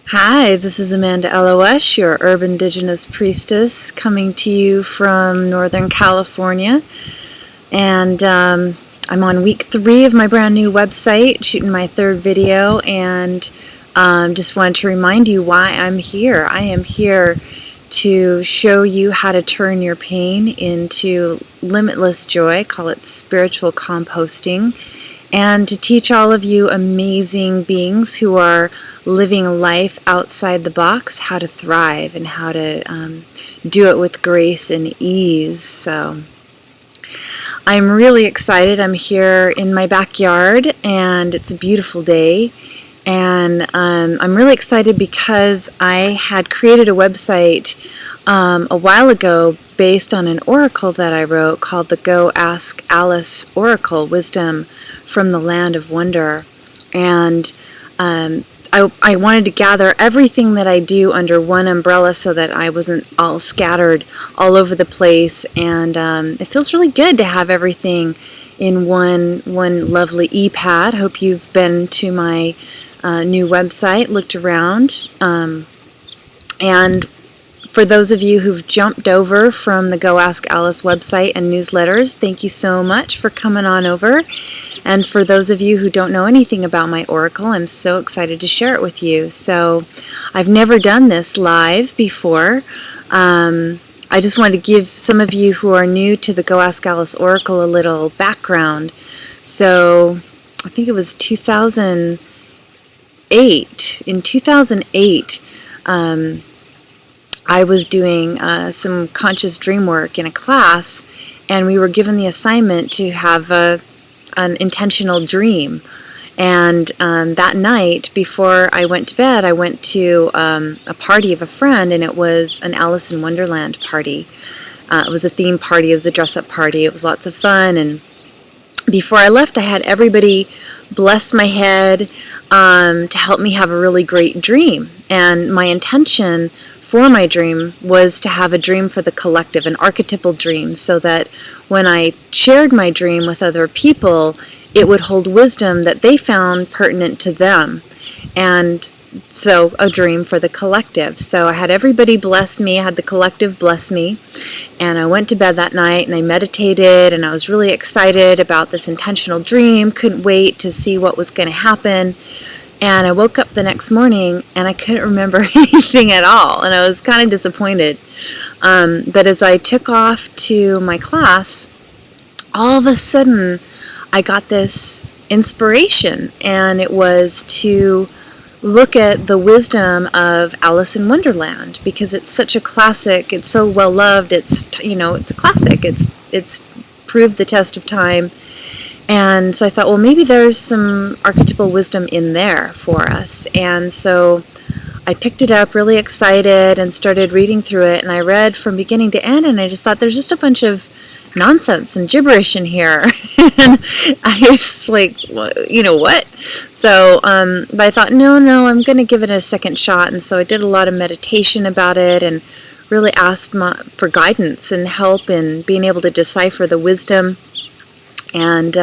Hi, this is Amanda Elo'esh, your Urban Indigenous Priestess, coming to you from Northern California. And I'm on week 3 of my brand new website, shooting my 3rd video, and just wanted to remind you why I'm here. I am here to show you how to turn your pain into limitless joy, call it spiritual composting, and to teach all of you amazing beings who are living life outside the box how to thrive and how to do it with grace and ease. So I'm really excited. I'm here in my backyard and it's a beautiful day. And I'm really excited because I had created a website a while ago based on an oracle that I wrote called the Go Ask Alice Oracle, Wisdom from the Land of Wonder. And I wanted to gather everything that I do under one umbrella so that I wasn't all scattered all over the place. And it feels really good to have everything in one lovely e-pad. Hope you've been to my new website, looked around, and for those of you who've jumped over from the Go Ask Alice website and newsletters, thank you so much for coming on over. And for those of you who don't know anything about my oracle, I'm so excited to share it with you. So I've never done this live before. I just wanted to give some of you who are new to the Go Ask Alice oracle a little background. So I think it was 2008. In 2008, I was doing some conscious dream work in a class, and we were given the assignment to have an intentional dream. And that night, before I went to bed, I went to a party of a friend, and it was an Alice in Wonderland party. It was a theme party. It was a dress-up party. It was lots of fun. And before I left, I had everybody bless my head to help me have a really great dream. And my intention for my dream was to have a dream for the collective, an archetypal dream, so that when I shared my dream with other people, it would hold wisdom that they found pertinent to them. And so a dream for the collective. So I had everybody bless me, I had the collective bless me, and I went to bed that night and I meditated and I was really excited about this intentional dream, couldn't wait to see what was going to happen. And I woke up the next morning and I couldn't remember anything at all, and I was kind of disappointed. But as I took off to my class, all of a sudden I got this inspiration, and it was to look at the wisdom of Alice in Wonderland, because it's such a classic, it's so well loved, it's a classic, it's proved the test of time. And so I thought, well, maybe there's some archetypal wisdom in there for us. And so I picked it up really excited and started reading through it. And I read from beginning to end, and I just thought there's just a bunch of nonsense and gibberish in here. And I was like, what? So but I thought, no, I'm going to give it a second shot. And so I did a lot of meditation about it and really asked for guidance and help in being able to decipher the wisdom. And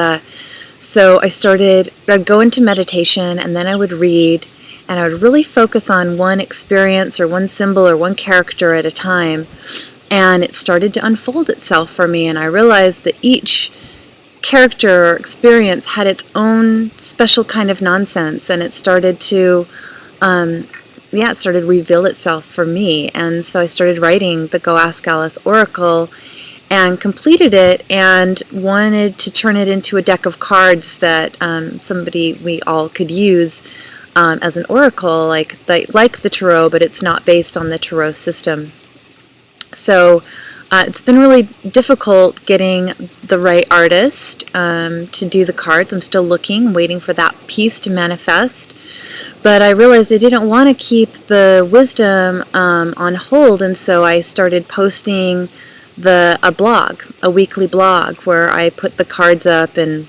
so I'd go into meditation, and then I would read, and I would really focus on one experience or one symbol or one character at a time. And it started to unfold itself for me, and I realized that each character or experience had its own special kind of nonsense, and it started to reveal itself for me. And so I started writing the Go Ask Alice Oracle and completed it, and wanted to turn it into a deck of cards that we all could use as an oracle, like the tarot, but it's not based on the tarot system. So it's been really difficult getting the right artist to do the cards. I'm still waiting for that piece to manifest. But I realized I didn't want to keep the wisdom on hold, and so I started posting a weekly blog where I put the cards up, and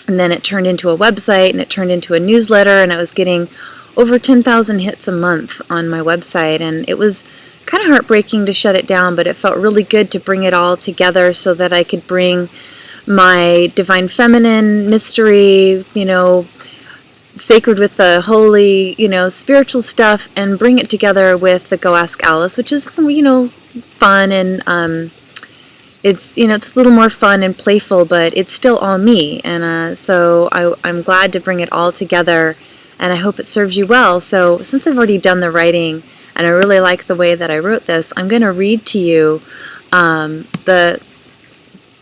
then it turned into a website, and it turned into a newsletter, and I was getting over 10,000 hits a month on my website, and it was kind of heartbreaking to shut it down, but it felt really good to bring it all together so that I could bring my divine feminine mystery, sacred with the holy, spiritual stuff, and bring it together with the Go Ask Alice, which is, fun, and it's a little more fun and playful, but it's still all me. And so I'm glad to bring it all together, and I hope it serves you well. So since I've already done the writing, and I really like the way that I wrote this, I'm going to read to you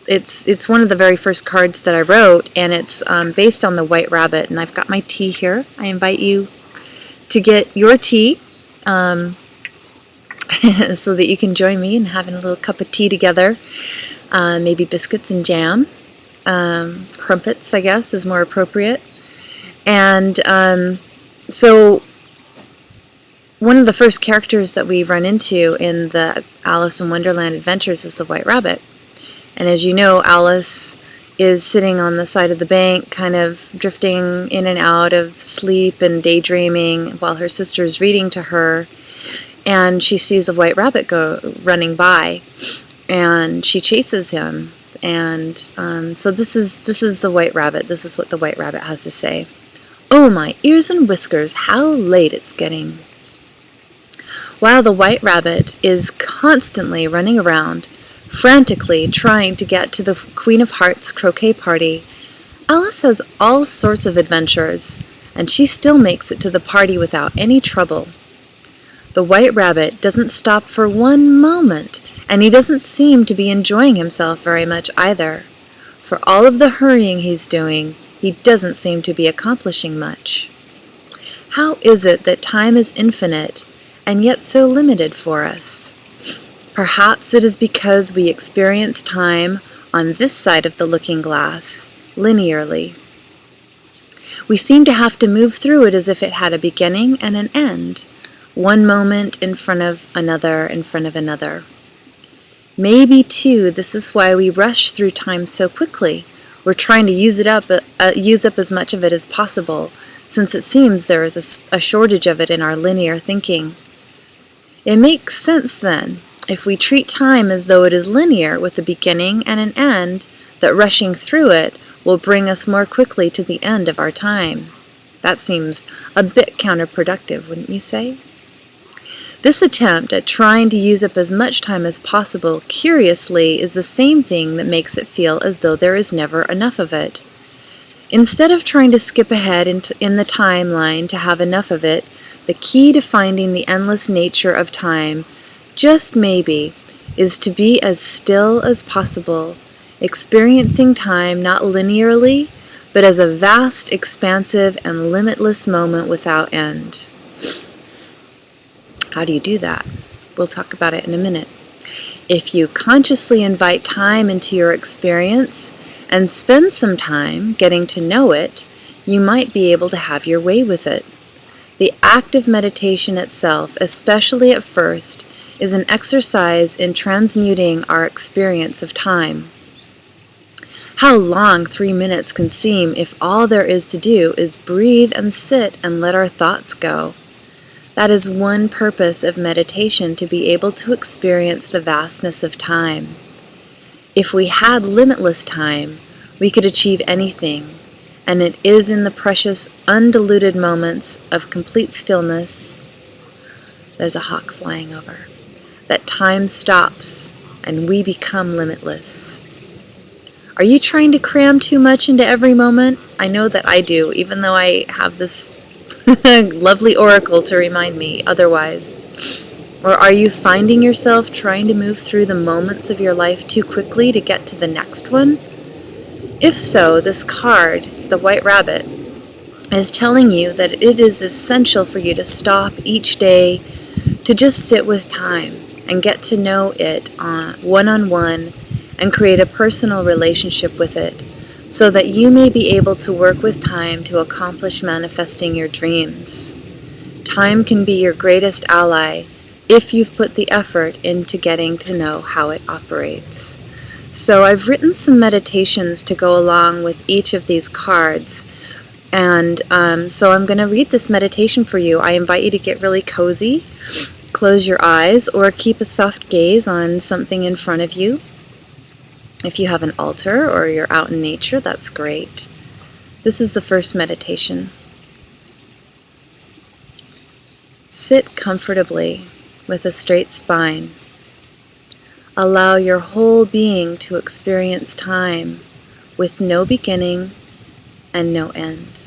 it's one of the very first cards that I wrote, and it's based on the White Rabbit. And I've got my tea here. I invite you to get your tea so that you can join me in having a little cup of tea together. Maybe biscuits and jam. Crumpets, I guess, is more appropriate. And so one of the first characters that we run into in the Alice in Wonderland adventures is the White Rabbit. And as you know, Alice is sitting on the side of the bank, kind of drifting in and out of sleep and daydreaming while her sister is reading to her. And she sees the White Rabbit go running by, and she chases him. And so this is the White Rabbit. This is what the White Rabbit has to say. "Oh, my ears and whiskers, how late it's getting." While the White Rabbit is constantly running around, frantically trying to get to the Queen of Hearts croquet party, Alice has all sorts of adventures, and she still makes it to the party without any trouble. The White Rabbit doesn't stop for one moment, and he doesn't seem to be enjoying himself very much either. For all of the hurrying he's doing, he doesn't seem to be accomplishing much. How is it that time is infinite and yet so limited for us? Perhaps it is because we experience time on this side of the looking glass, linearly. We seem to have to move through it as if it had a beginning and an end, one moment in front of another in front of another. Maybe, too, this is why we rush through time so quickly. We're trying to use up as much of it as possible, since it seems there is a shortage of it in our linear thinking. It makes sense, then, if we treat time as though it is linear with a beginning and an end, that rushing through it will bring us more quickly to the end of our time. That seems a bit counterproductive, wouldn't you say? This attempt at trying to use up as much time as possible, curiously, is the same thing that makes it feel as though there is never enough of it. Instead of trying to skip ahead in the timeline to have enough of it, the key to finding the endless nature of time, just maybe, is to be as still as possible, experiencing time not linearly, but as a vast, expansive, and limitless moment without end. How do you do that? We'll talk about it in a minute. If you consciously invite time into your experience and spend some time getting to know it, you might be able to have your way with it. The act of meditation itself, especially at first, is an exercise in transmuting our experience of time. How long 3 minutes can seem if all there is to do is breathe and sit and let our thoughts go. That is one purpose of meditation, to be able to experience the vastness of time. If we had limitless time, we could achieve anything, and it is in the precious, undiluted moments of complete stillness, there's a hawk flying over, that time stops and we become limitless. Are you trying to cram too much into every moment? I know that I do, even though I have this lovely oracle to remind me otherwise. Or are you finding yourself trying to move through the moments of your life too quickly to get to the next one? If so, this card, the White Rabbit, is telling you that it is essential for you to stop each day to just sit with time and get to know it one-on-one and create a personal relationship with it, so that you may be able to work with time to accomplish manifesting your dreams. Time can be your greatest ally if you've put the effort into getting to know how it operates. So I've written some meditations to go along with each of these cards, and so I'm going to read this meditation for you. I invite you to get really cozy, close your eyes, or keep a soft gaze on something in front of you. If you have an altar or you're out in nature, that's great. This is the first meditation. Sit comfortably with a straight spine. Allow your whole being to experience time with no beginning and no end.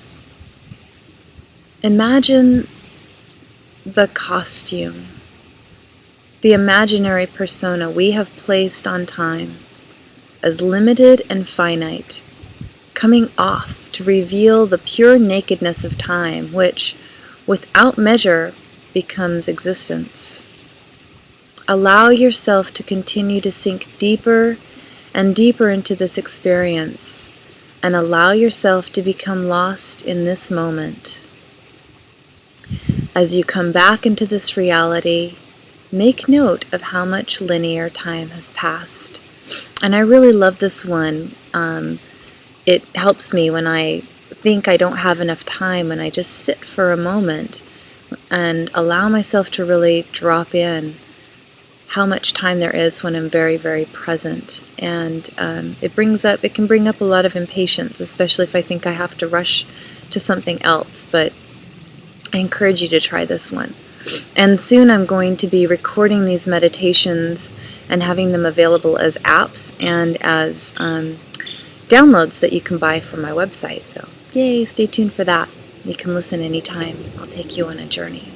Imagine the costume, the imaginary persona we have placed on time as limited and finite, coming off to reveal the pure nakedness of time, which, without measure, becomes existence. Allow yourself to continue to sink deeper and deeper into this experience, and allow yourself to become lost in this moment. As you come back into this reality, make note of how much linear time has passed. And I really love this one. It helps me when I think I don't have enough time, and I just sit for a moment and allow myself to really drop in how much time there is when I'm very, very present. And it can bring up a lot of impatience, especially if I think I have to rush to something else. But I encourage you to try this one. And soon I'm going to be recording these meditations and having them available as apps and as downloads that you can buy from my website. So yay, stay tuned for that. You can listen anytime. I'll take you on a journey.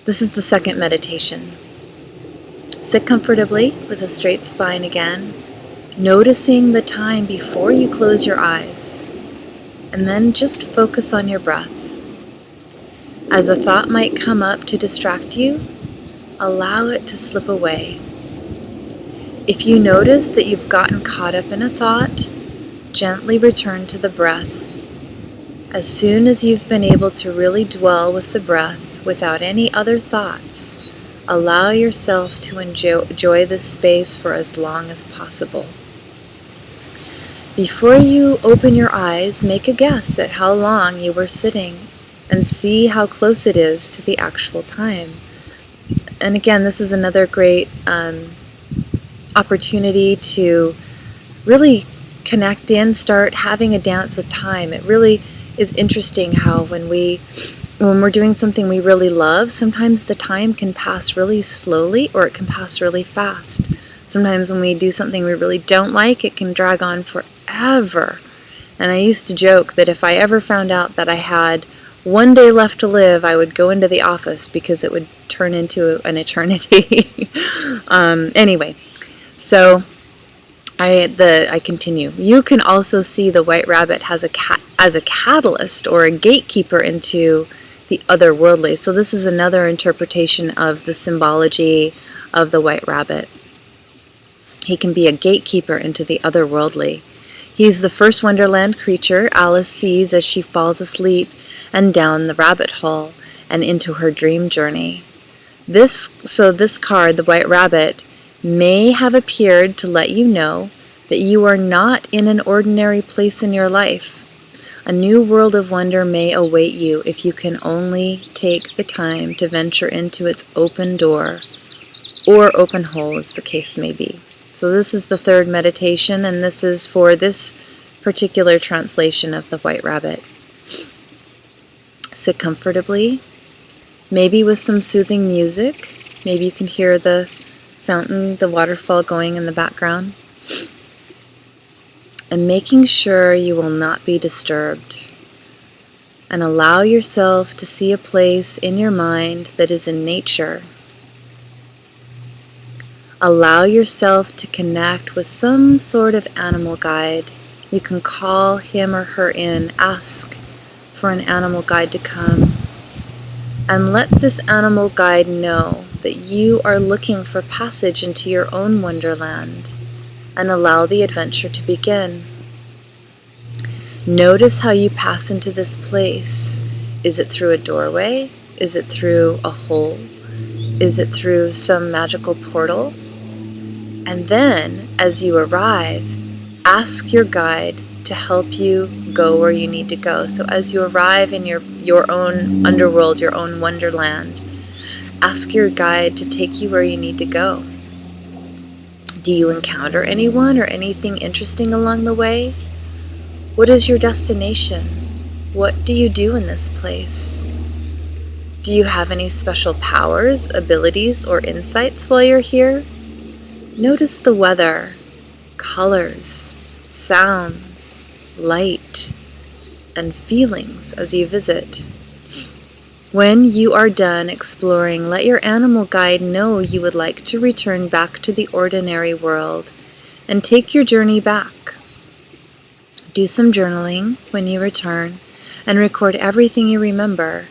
This is the second meditation. Sit comfortably with a straight spine again, noticing the time before you close your eyes, and then just focus on your breath. As a thought might come up to distract you, allow it to slip away. If you notice that you've gotten caught up in a thought, gently return to the breath. As soon as you've been able to really dwell with the breath without any other thoughts, allow yourself to enjoy this space for as long as possible. Before you open your eyes, make a guess at how long you were sitting and see how close it is to the actual time. And again, this is another great opportunity to really connect in, start having a dance with time. It really is interesting how when we're doing something we really love, sometimes the time can pass really slowly or it can pass really fast. Sometimes when we do something we really don't like, it can drag on forever. And I used to joke that if I ever found out that I had one day left to live, I would go into the office because it would turn into an eternity. Anyway, so I continue. You can also see the white rabbit as a catalyst or a gatekeeper into the otherworldly. So this is another interpretation of the symbology of the white rabbit. He can be a gatekeeper into the otherworldly. He's the first Wonderland creature Alice sees as she falls asleep and down the rabbit hole and into her dream journey. This card, the White Rabbit, may have appeared to let you know that you are not in an ordinary place in your life. A new world of wonder may await you if you can only take the time to venture into its open door, or open hole as the case may be. So this is the third meditation, and this is for this particular translation of the White Rabbit. Sit comfortably, maybe with some soothing music. Maybe you can hear the fountain, the waterfall going in the background. And making sure you will not be disturbed. And allow yourself to see a place in your mind that is in nature. Allow yourself to connect with some sort of animal guide. You can call him or her in, ask for an animal guide to come, and let this animal guide know that you are looking for passage into your own wonderland, and allow the adventure to begin. Notice how you pass into this place. Is it through a doorway? Is it through a hole? Is it through some magical portal? And then, as you arrive, ask your guide to help you go where you need to go. So as you arrive in your own underworld, your own wonderland, ask your guide to take you where you need to go. Do you encounter anyone or anything interesting along the way? What is your destination? What do you do in this place? Do you have any special powers, abilities, or insights while you're here? Notice the weather, colors, sounds, light, and feelings as you visit. When you are done exploring, let your animal guide know you would like to return back to the ordinary world and take your journey back. Do some journaling when you return and record everything you remember.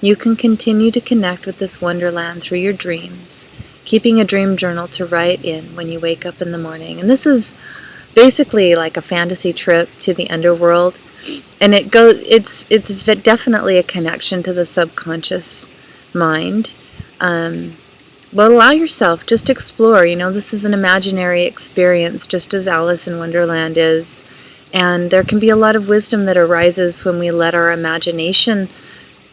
You can continue to connect with this wonderland through your dreams, keeping a dream journal to write in when you wake up in the morning. And this is basically like a fantasy trip to the underworld. And it's definitely a connection to the subconscious mind. But allow yourself, just explore. This is an imaginary experience, just as Alice in Wonderland is. And there can be a lot of wisdom that arises when we let our imagination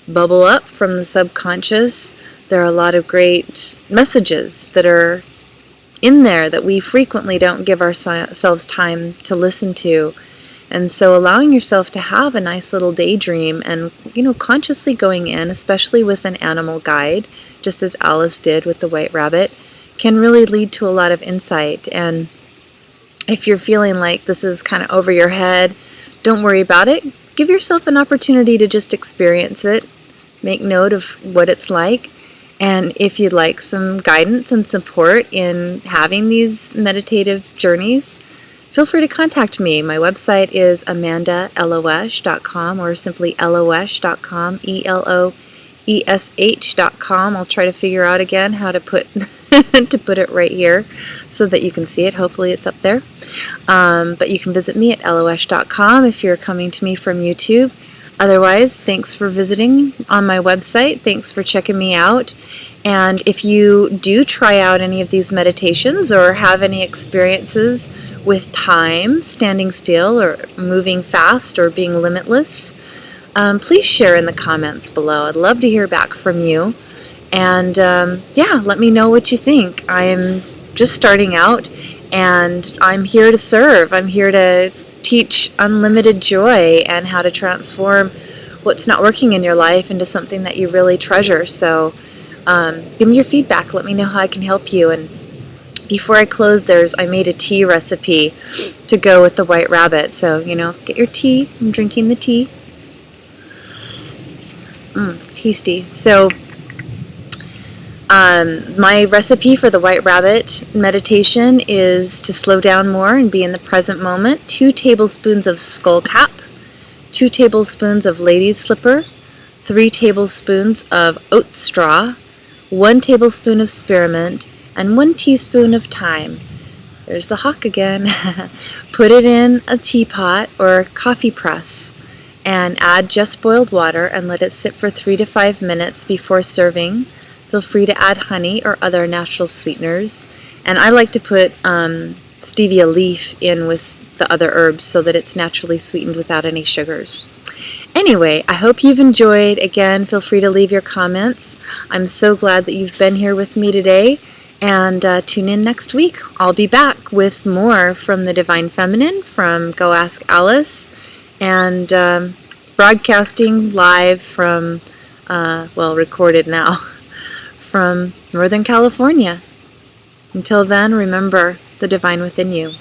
bubble up from the subconscious. There are a lot of great messages that are in there that we frequently don't give ourselves time to listen to. And so allowing yourself to have a nice little daydream and, consciously going in, especially with an animal guide, just as Alice did with the white rabbit, can really lead to a lot of insight. And if you're feeling like this is kind of over your head, don't worry about it. Give yourself an opportunity to just experience it. Make note of what it's like. And if you'd like some guidance and support in having these meditative journeys, feel free to contact me. My website is amandaeloesh.com or simply eloesh.com, ELOESH.com. I'll try to figure out again how to put to put it right here so that you can see it. Hopefully it's up there. But you can visit me at eloesh.com if you're coming to me from YouTube. Otherwise, thanks for visiting on my website. Thanks for checking me out. And if you do try out any of these meditations or have any experiences with time, standing still or moving fast or being limitless, please share in the comments below. I'd love to hear back from you. And let me know what you think. I'm just starting out and I'm here to serve. I'm here to teach unlimited joy and how to transform what's not working in your life into something that you really treasure. So give me your feedback. Let me know how I can help you. And before I close, I made a tea recipe to go with the white rabbit. So, get your tea. I'm drinking the tea. Tasty. So, my recipe for the white rabbit meditation is to slow down more and be in the present moment. 2 tablespoons of skullcap, 2 tablespoons of lady's slipper, 3 tablespoons of oat straw, 1 tablespoon of spearmint, and 1 teaspoon of thyme. There's the hawk again. Put it in a teapot or coffee press and add just boiled water and let it sit for 3 to 5 minutes before serving. Feel free to add honey or other natural sweeteners. And I like to put stevia leaf in with the other herbs so that it's naturally sweetened without any sugars. Anyway, I hope you've enjoyed. Again, feel free to leave your comments. I'm so glad that you've been here with me today. And tune in next week. I'll be back with more from the Divine Feminine, from Go Ask Alice, and broadcasting live from, recorded now, from Northern California. Until then, remember the divine within you.